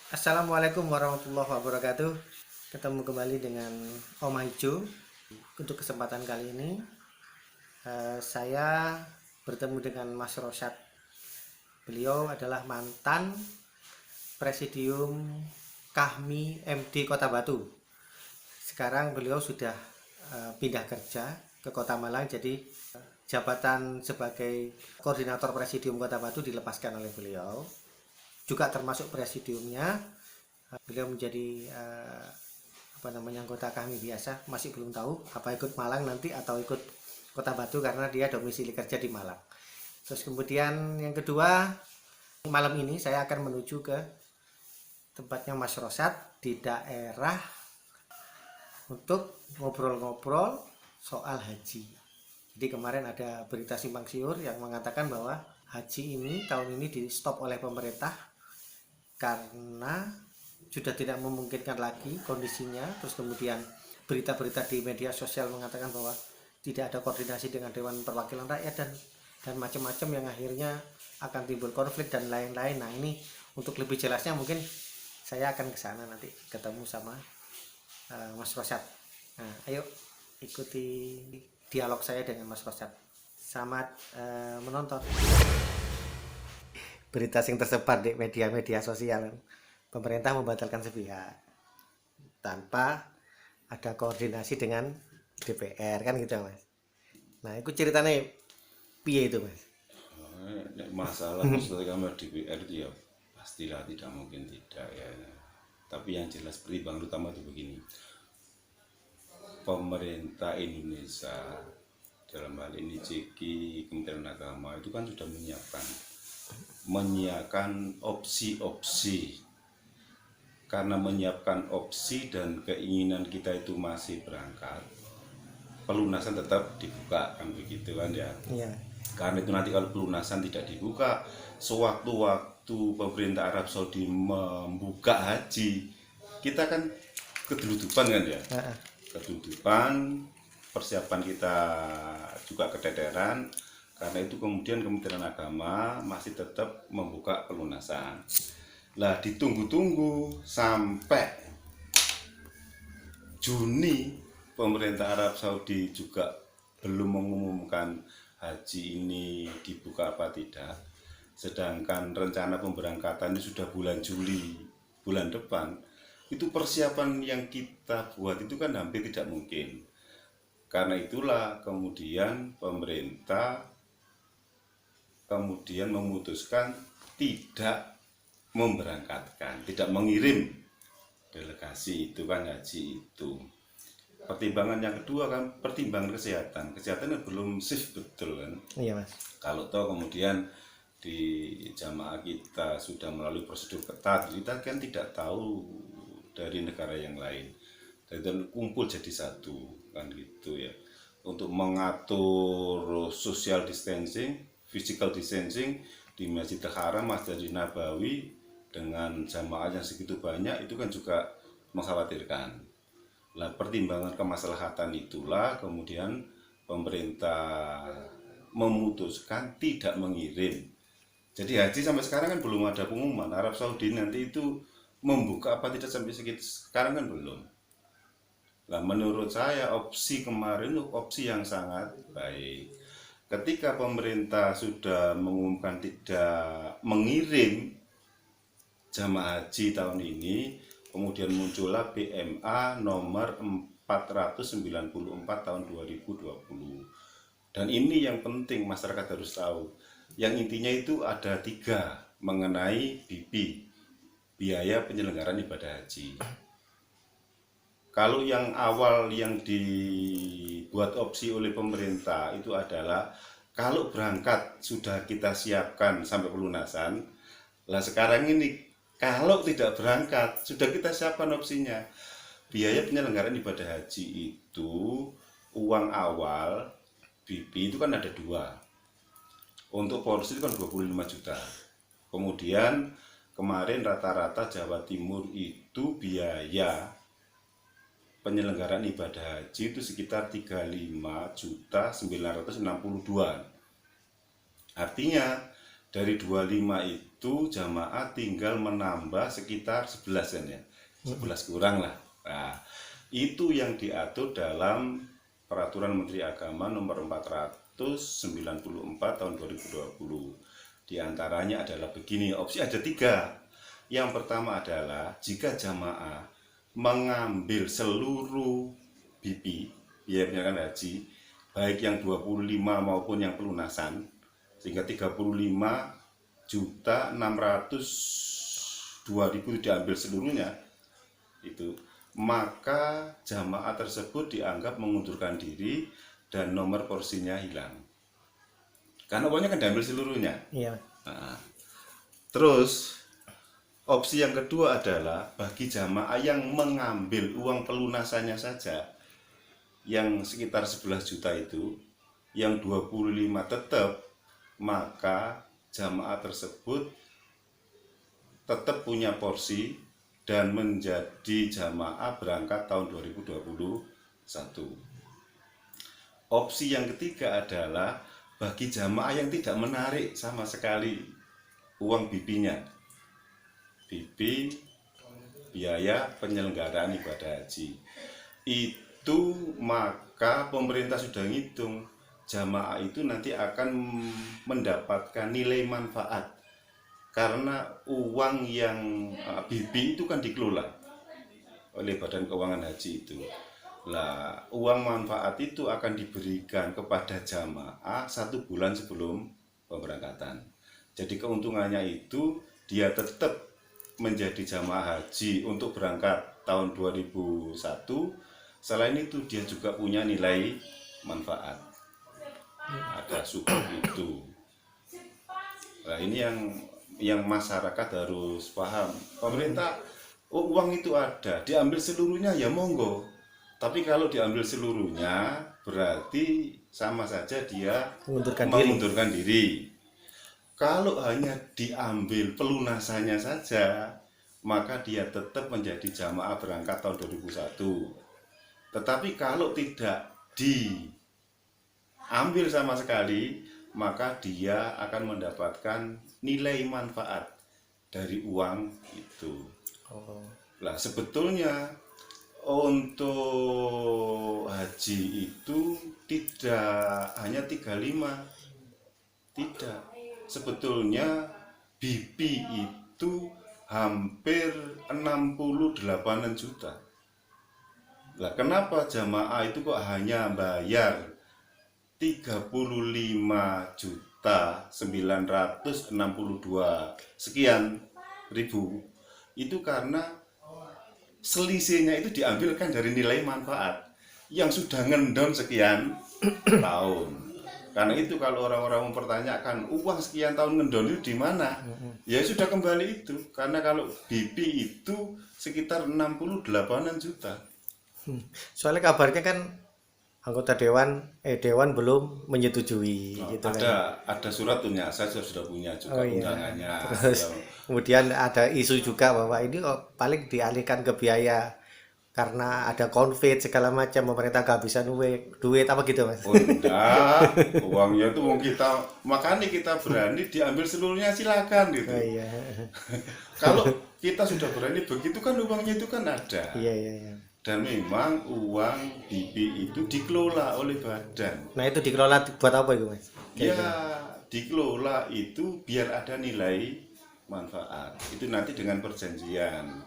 Assalamualaikum warahmatullahi wabarakatuh. Ketemu kembali dengan Om Haijo. Untuk kesempatan kali ini saya bertemu dengan Mas Rosyad. Beliau adalah mantan Presidium Kahmi MD Kota Batu. Sekarang beliau sudah pindah kerja ke Kota Malang, jadi jabatan sebagai koordinator Presidium Kota Batu dilepaskan oleh beliau. Juga termasuk presidiumnya, beliau menjadi anggota kami biasa, masih belum tahu apa ikut Malang nanti atau ikut Kota Batu karena dia domisili kerja di Malang. Terus kemudian yang kedua, malam ini saya akan menuju ke tempatnya Mas Rosyad di daerah untuk ngobrol-ngobrol soal haji. Jadi kemarin ada berita simpang siur yang mengatakan bahwa haji ini tahun ini di stop oleh pemerintah karena sudah tidak memungkinkan lagi kondisinya. Terus kemudian berita-berita di media sosial mengatakan bahwa tidak ada koordinasi dengan Dewan Perwakilan Rakyat dan macam-macam yang akhirnya akan timbul konflik dan lain-lain. Nah, ini untuk lebih jelasnya mungkin saya akan ke sana nanti ketemu sama Mas Rosyad. Nah, ayo ikuti dialog saya dengan Mas Rosyad. Selamat menonton. Berita yang tersebar di media-media sosial, pemerintah membatalkan sepihak tanpa ada koordinasi dengan DPR, kan gitu Mas. Nah, itu ceritanya piye itu Mas? Masalah maksudnya kamar DPR itu ya pastilah tidak mungkin tidak ya. Tapi yang jelas pertimbangan utama itu begini. Pemerintah Indonesia dalam hal ini CIKI, Kementerian Agama itu kan sudah menyiapkan opsi-opsi. Karena menyiapkan opsi dan keinginan kita itu masih berangkat, pelunasan tetap dibuka kan begitu kan ya. Iya. Karena itu nanti kalau pelunasan tidak dibuka, sewaktu-waktu pemerintah Arab Saudi membuka haji, kita kan kedudukan kan ya. Kedudukan, persiapan kita juga keteteran. Karena itu kemudian Kementerian Agama masih tetap membuka pelunasan. Lah ditunggu-tunggu sampai Juni, pemerintah Arab Saudi juga belum mengumumkan haji ini dibuka apa tidak. Sedangkan rencana pemberangkatan ini sudah bulan Juli, bulan depan. Itu persiapan yang kita buat itu kan hampir tidak mungkin. Karena itulah kemudian pemerintah kemudian memutuskan tidak memberangkatkan, tidak mengirim delegasi itu kan haji itu. Pertimbangan yang kedua kan pertimbangan kesehatan. Kesehatan belum shift betul kan. Iya Mas. Kalau toh kemudian di jamaah kita sudah melalui prosedur ketat, kita kan tidak tahu dari negara yang lain. Dan kumpul jadi satu kan gitu ya. Untuk mengatur social distancing, physical distancing di Masjidil Haram, Masjid Nabawi dengan jamaah yang segitu banyak itu kan juga mengkhawatirkan. Nah, pertimbangan kemaslahatan itulah kemudian pemerintah memutuskan tidak mengirim. Jadi haji sampai sekarang kan belum ada pengumuman. Arab Saudi nanti itu membuka apa tidak sampai sekarang kan belum. Nah, menurut saya opsi kemarin itu opsi yang sangat baik. Ketika pemerintah sudah mengumumkan tidak mengirim jamaah haji tahun ini, kemudian muncullah PMA nomor 494 tahun 2020. Dan ini yang penting masyarakat harus tahu. Yang intinya itu ada 3 mengenai BP, biaya penyelenggaraan ibadah haji. Kalau yang awal yang dibuat opsi oleh pemerintah itu adalah kalau berangkat sudah kita siapkan sampai pelunasan. Lah sekarang ini kalau tidak berangkat, sudah kita siapkan opsinya. Biaya penyelenggaraan ibadah haji itu, uang awal, BP itu kan ada 2. Untuk porsi itu kan 25 juta. Kemudian kemarin rata-rata Jawa Timur itu biaya penyelenggaraan ibadah haji itu sekitar 35.962. Artinya dari 25 itu itu jamaah tinggal menambah sekitar 11 kan ya, 11 kurang lah. Nah, itu yang diatur dalam Peraturan Menteri Agama nomor 494 tahun 2020. Di antaranya adalah begini, opsi ada 3. Yang pertama adalah jika jamaah mengambil seluruh BP, biaya penyelenggaraan haji, baik yang 25 maupun yang pelunasan, sehingga 35.602.000 diambil seluruhnya, itu maka jamaah tersebut dianggap mengundurkan diri dan nomor porsinya hilang. Karena uangnya kan diambil seluruhnya. Iya. Nah, terus opsi yang kedua adalah bagi jamaah yang mengambil uang pelunasannya saja, yang sekitar 11 juta itu, yang 25 tetap, maka jamaah tersebut tetap punya porsi dan menjadi jamaah berangkat tahun 2021. Opsi yang ketiga adalah bagi jamaah yang tidak menarik sama sekali uang BP-nya. BP biaya penyelenggaraan ibadah haji. Itu maka pemerintah sudah ngitung jamaah itu nanti akan mendapatkan nilai manfaat karena uang yang BP itu kan dikelola oleh Badan Keuangan Haji itu. Lah, uang manfaat itu akan diberikan kepada jamaah 1 bulan sebelum pemberangkatan. Jadi keuntungannya itu dia tetap menjadi jamaah haji untuk berangkat tahun 2001. Selain itu dia juga punya nilai manfaat. Ada support itu. Nah, ini yang masyarakat harus paham. Pemerintah, uang itu ada, diambil seluruhnya ya monggo. Tapi kalau diambil seluruhnya berarti sama saja dia mengundurkan diri. Kalau hanya diambil pelunasannya saja, maka dia tetap menjadi jamaah berangkat tahun 2001. Tetapi kalau tidak diambil sama sekali, maka dia akan mendapatkan nilai manfaat dari uang itu. Lah, sebetulnya untuk haji itu tidak hanya 35, tidak. Sebetulnya BP itu hampir 68 juta. Lah, kenapa jamaah itu kok hanya bayar 35.962 sekian ribu? Itu karena selisihnya itu diambilkan dari nilai manfaat yang sudah ngendon sekian tahun. Karena itu kalau orang-orang mempertanyakan uang sekian tahun ngendon itu di mana, ya sudah kembali itu. Karena kalau BP itu sekitar 68 juta. Soalnya kabarnya kan anggota dewan belum menyetujui gitu kan. Ada surat tunya, saya sudah punya juga undangannya. Terus kemudian ada isu juga bahwa ini paling dialihkan ke biaya karena ada konflik segala macam, pemerintah kehabisan duit apa gitu, Mas. Oh enggak, uangnya itu mau kita, makanya kita berani diambil seluruhnya silakan gitu. Iya. Kalau kita sudah berani begitu kan uangnya itu kan ada. Iya. Dan memang uang BP itu dikelola oleh badan. Nah, itu dikelola buat apa itu, Mas? Ya, dikelola itu biar ada nilai manfaat. Itu nanti dengan perjanjian.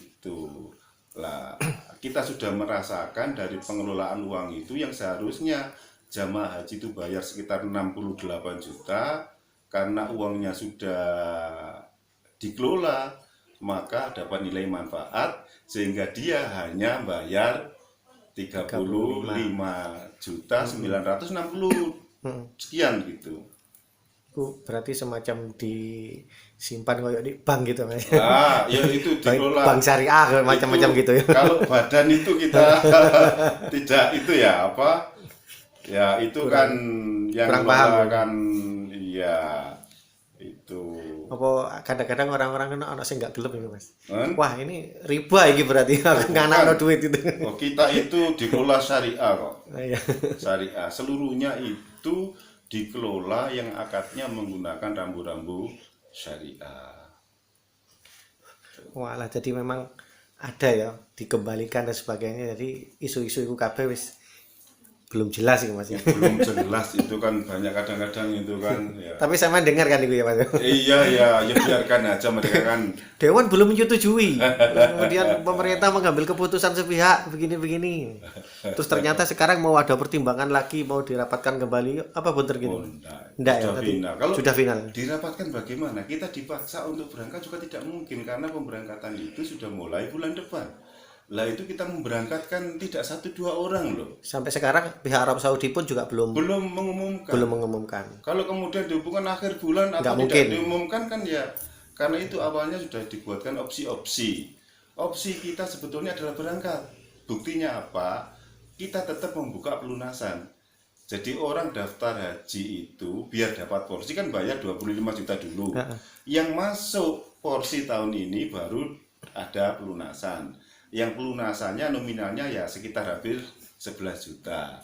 Itu. Lah, kita sudah merasakan dari pengelolaan uang itu yang seharusnya jamaah haji itu bayar sekitar 68 juta karena uangnya sudah dikelola, maka dapat nilai manfaat sehingga dia hanya bayar 35.960 sekian gitu. Itu berarti semacam disimpan kayak di bank gitu, Mas. Ah, ya itu dikelola. Bank syariah macam-macam gitu ya. Kalau badan itu kita tidak itu ya apa? Ya itu kan yang kurang paham kan iya itu. Apa kadang-kadang orang-orang kan anak saya nggak gelap ini, Mas. Wah, ini riba ini berarti nganakno duit itu. Oh, kita itu dikelola syariah kok. Iya. Syariah seluruhnya itu dikelola yang akadnya menggunakan rambu-rambu syariah. Walah, jadi memang ada ya dikembalikan dan sebagainya. Jadi isu-isu itu kabeh wis belum jelas sih Mas ya. Belum jelas itu kan banyak kadang-kadang itu kan ya. Tapi saya dengar kan itu ya Mas. Iya ya, ya biarkan aja mereka kan. Dewan belum menyetujui. Kemudian pemerintah mengambil keputusan sepihak begini-begini. Terus ternyata sekarang mau ada pertimbangan lagi, mau dirapatkan kembali. Apa bener gitu? Oh, enggak. Enggak ya, Sudah tadi final. Kalau sudah final. dirapatkan bagaimana? Kita dipaksa untuk berangkat juga tidak mungkin karena pemberangkatan itu sudah mulai bulan depan. Lah itu kita memberangkatkan tidak 1-2 orang loh. Sampai sekarang pihak Arab Saudi pun juga belum Belum mengumumkan. mengumumkan. Kalau kemudian dihubungkan akhir bulan atau Nggak tidak mungkin. diumumkan kan ya karena itu awalnya sudah dibuatkan opsi-opsi. Opsi kita sebetulnya adalah berangkat. Buktinya apa? Kita tetap membuka pelunasan. Jadi orang daftar haji itu biar dapat porsi kan bayar 25 juta dulu. Yang masuk porsi tahun ini baru ada pelunasan. Yang pelunasannya nominalnya ya sekitar hampir 11 juta.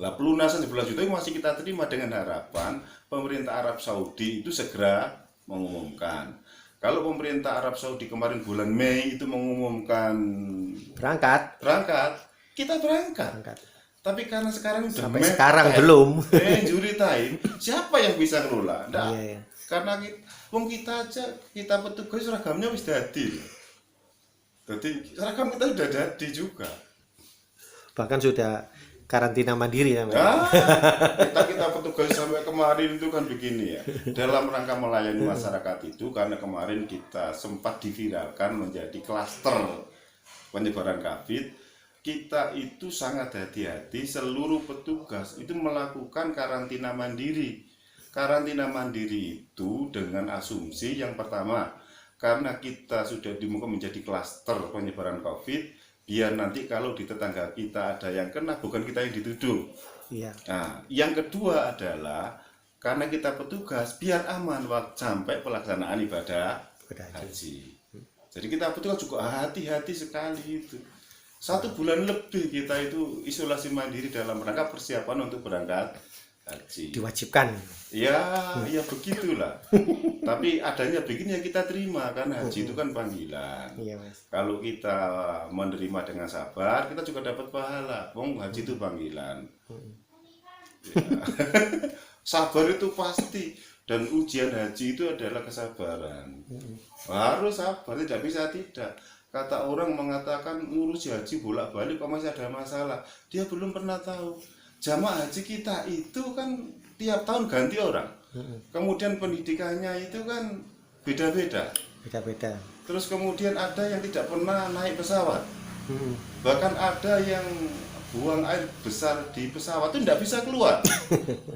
Lah pelunasan 11 juta itu masih kita terima dengan harapan pemerintah Arab Saudi itu segera mengumumkan. Kalau pemerintah Arab Saudi kemarin bulan Mei itu mengumumkan Berangkat. kita berangkat. Berangkat. Tapi karena sekarang udah Sampai sekarang belum. Juri time, siapa yang bisa ngelola? Nggak. Iya. Karena kita aja, kita petugas seragamnya wis dadi. Jadi seragam kita sudah jadi juga. Bahkan sudah karantina mandiri ya Mas. Nah, kita petugas sampai kemarin itu kan begini ya. Dalam rangka melayani masyarakat itu karena kemarin kita sempat diviralkan menjadi klaster penyebaran COVID, kita itu sangat hati-hati seluruh petugas itu melakukan karantina mandiri. Karantina mandiri itu dengan asumsi yang pertama, karena kita sudah dimungkinkan menjadi klaster penyebaran COVID, biar nanti kalau di tetangga kita ada yang kena, bukan kita yang dituduh. Iya. Nah, yang kedua adalah karena kita petugas, biar aman waktu sampai pelaksanaan ibadah haji. Jadi kita petugas juga hati-hati sekali itu. 1 bulan lebih kita itu isolasi mandiri dalam rangka persiapan untuk berangkat haji. Diwajibkan. Ya begitulah. Tapi adanya begini yang kita terima karena haji itu kan panggilan. Iya Mas. Kalau kita menerima dengan sabar, kita juga dapat pahala. Wong haji itu panggilan. Ya. Sabar itu pasti dan ujian haji itu adalah kesabaran. Harus sabar, tidak bisa tidak. Kata orang mengatakan ngurus haji bolak-balik kok masih ada masalah. Dia belum pernah tahu. Jamaah haji kita itu kan tiap tahun ganti orang. Kemudian pendidikannya itu kan beda-beda. Beda-beda. Terus kemudian ada yang tidak pernah naik pesawat. Bahkan ada yang buang air besar di pesawat itu tidak bisa keluar.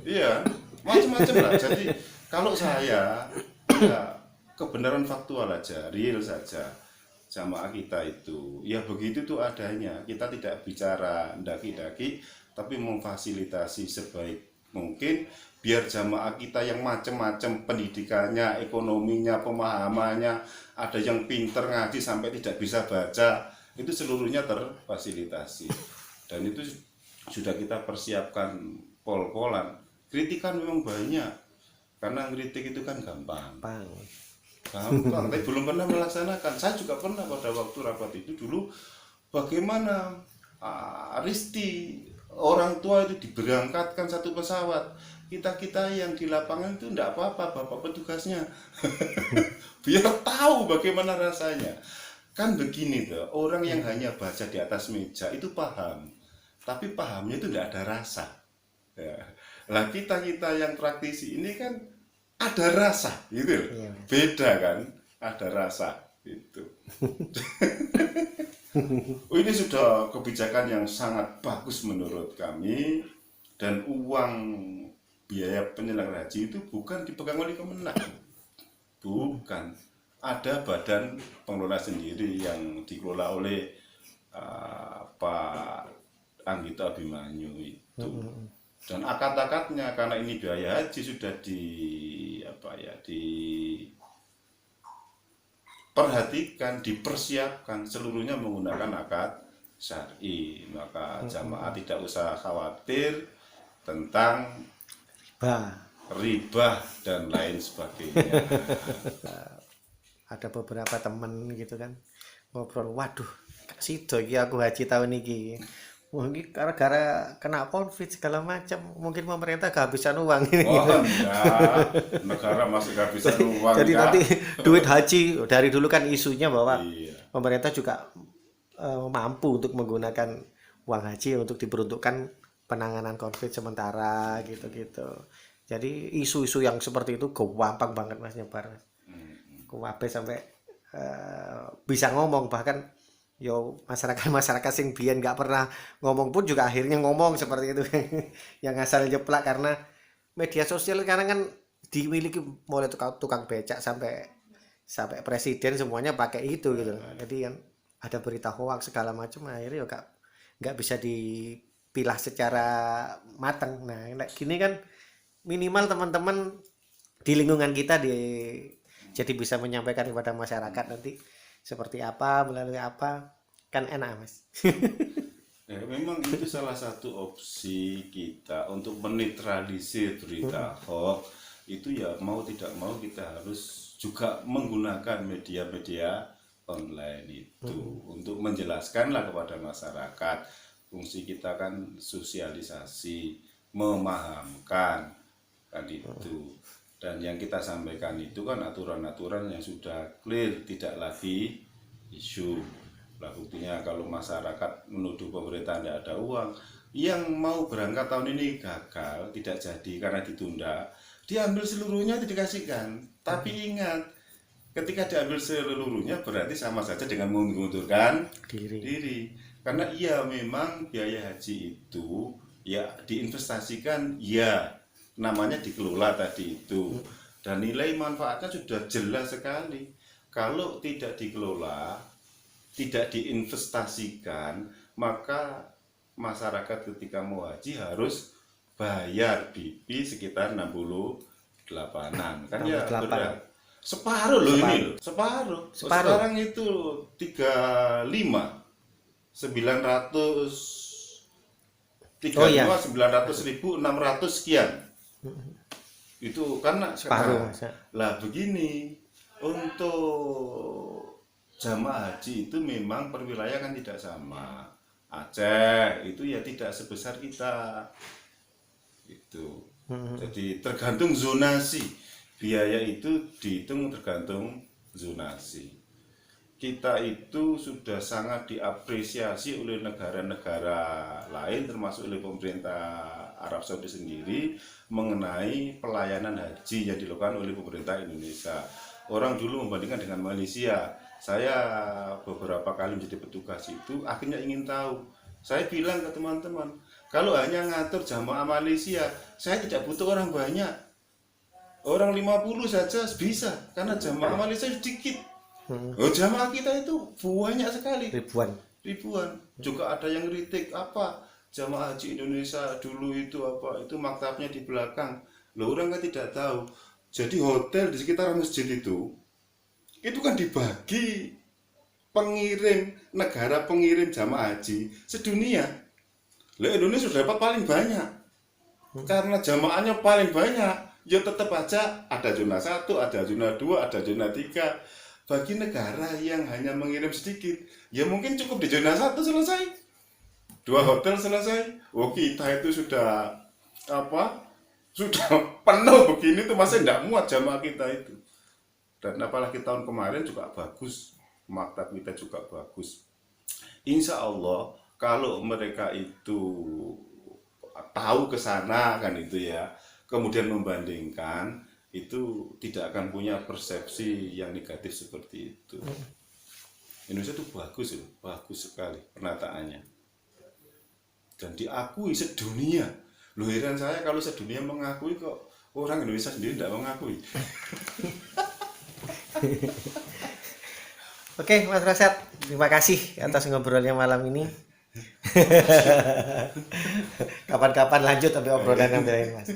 Iya, macam-macam lah. Jadi kalau saya ya kebenaran faktual aja, real saja. Jamaah kita itu ya begitu tuh adanya. Kita tidak bicara daki-daki, tapi memfasilitasi sebaik mungkin biar jamaah kita yang macam-macam pendidikannya, ekonominya, pemahamannya, ada yang pinter ngaji sampai tidak bisa baca, itu seluruhnya terfasilitasi. Dan itu sudah kita persiapkan pol-polan. Kritikan memang banyak, karena kritik itu kan gampang, tapi belum pernah melaksanakan. Saya juga pernah pada waktu rapat itu dulu, bagaimana Risti orang tua itu diberangkatkan 1 pesawat, kita yang di lapangan itu enggak apa-apa bapak petugasnya. Biar tahu bagaimana rasanya. Kan begini tuh, orang yang hanya baca di atas meja itu paham, tapi pahamnya itu enggak ada rasa ya. Lah kita yang praktisi ini kan ada rasa gitu. Iya, beda kan, ada rasa itu. Ini sudah kebijakan yang sangat bagus menurut kami, dan uang biaya penyelenggaraan haji itu bukan dipegang oleh Kemenang, bukan, ada badan pengelola sendiri yang dikelola oleh Pak Anggito Abimanyu itu. Dan akad-akadnya karena ini biaya haji sudah diperhatikan, dipersiapkan seluruhnya menggunakan akad syar'i. Maka jamaah tidak usah khawatir tentang ribah dan lain sebagainya. Ada beberapa temen gitu kan ngobrol, waduh Kak Sido iki aku haji tahun ini, mungkin gara-gara kena COVID segala macam, mungkin pemerintah kehabisan uang ini. Oh enggak, negara masih kehabisan uang. Jadi Kak. nanti duit haji dari dulu kan isunya bahwa Iya. pemerintah juga mampu untuk menggunakan uang haji untuk diperuntukkan penanganan COVID sementara gitu-gitu. Jadi isu-isu yang seperti itu gampang banget Mas nyebar. Kuwabe sampai bisa ngomong, bahkan yo masyarakat sing biyen nggak pernah ngomong pun juga akhirnya ngomong seperti itu. Yang asal jeplak, karena media sosial sekarang kan dimiliki mulai tukang becak sampai presiden semuanya pakai itu gitu. Jadi kan ada berita hoax segala macam, akhirnya yo nggak bisa dipilah secara matang. Nah, kayak gini kan minimal teman-teman di lingkungan kita jadi bisa menyampaikan kepada masyarakat nanti seperti apa, melalui apa, kan enak Mas. Ya, memang itu salah satu opsi kita untuk menetralisir berita hoax. Itu ya mau tidak mau kita harus juga menggunakan media-media online itu untuk menjelaskanlah kepada masyarakat. Fungsi kita kan sosialisasi, memahamkan kan itu. Dan yang kita sampaikan itu kan aturan-aturan yang sudah clear, tidak lagi isu. Lah buktinya kalau masyarakat menuduh pemerintah tidak ada uang, yang mau berangkat tahun ini gagal, tidak jadi karena ditunda, diambil seluruhnya itu dikasihkan. Tapi ingat, ketika diambil seluruhnya berarti sama saja dengan mengundurkan diri. Karena iya memang biaya haji itu ya diinvestasikan, ya namanya dikelola tadi itu, dan nilai manfaatnya sudah jelas sekali. Kalau tidak dikelola, tidak diinvestasikan, maka masyarakat ketika mau haji harus bayar BP sekitar 68-an kan ya, berat. Separuh loh ini loh, separuh. Sekarang itu 35 900.600 sekian. Itu karena Separuh. Lah begini, untuk jamaah haji itu memang per wilayah kan tidak sama. Aceh itu ya tidak sebesar kita. Itu. Jadi tergantung zonasi. Biaya itu dihitung tergantung zonasi. Kita itu sudah sangat diapresiasi oleh negara-negara lain termasuk oleh pemerintah Arab Saudi sendiri mengenai pelayanan haji yang dilakukan oleh pemerintah Indonesia. Orang dulu membandingkan dengan Malaysia. Saya beberapa kali menjadi petugas itu akhirnya ingin tahu. Saya bilang ke teman-teman, kalau hanya ngatur jamaah Malaysia, saya tidak butuh orang banyak. Orang 50 saja bisa karena jamaah Malaysia sedikit. Oh, jamaah kita itu banyak sekali, ribuan. Juga ada yang kritik apa jamaah haji Indonesia dulu itu apa, itu maktabnya di belakang. Loh, orang kan tidak tahu. Jadi hotel di sekitar masjid itu kan dibagi pengirim, negara pengirim jamaah haji sedunia. Lah Indonesia sudah dapat paling banyak. Karena jamaahnya paling banyak, ya tetap aja ada zona 1, ada zona 2, ada zona 3. Bagi negara yang hanya mengirim sedikit, ya mungkin cukup di zona 1 selesai, 2 hotel selesai. Oh, kita itu sudah sudah penuh begini tuh, masih tidak muat jamaah kita itu. Dan apalagi tahun kemarin juga bagus, maktab kita juga bagus. Insya Allah kalau mereka itu tahu ke sana kan itu ya, kemudian membandingkan, itu tidak akan punya persepsi yang negatif seperti itu. Indonesia itu bagus loh, bagus sekali penataannya dan diakui sedunia. Loh, heran saya kalau sedunia mengakui kok orang Indonesia sendiri tidak mengakui. Oke Mas Rasad, terima kasih atas ngobrolnya malam ini. Kapan-kapan lanjut sampai obrolan yang lain Mas.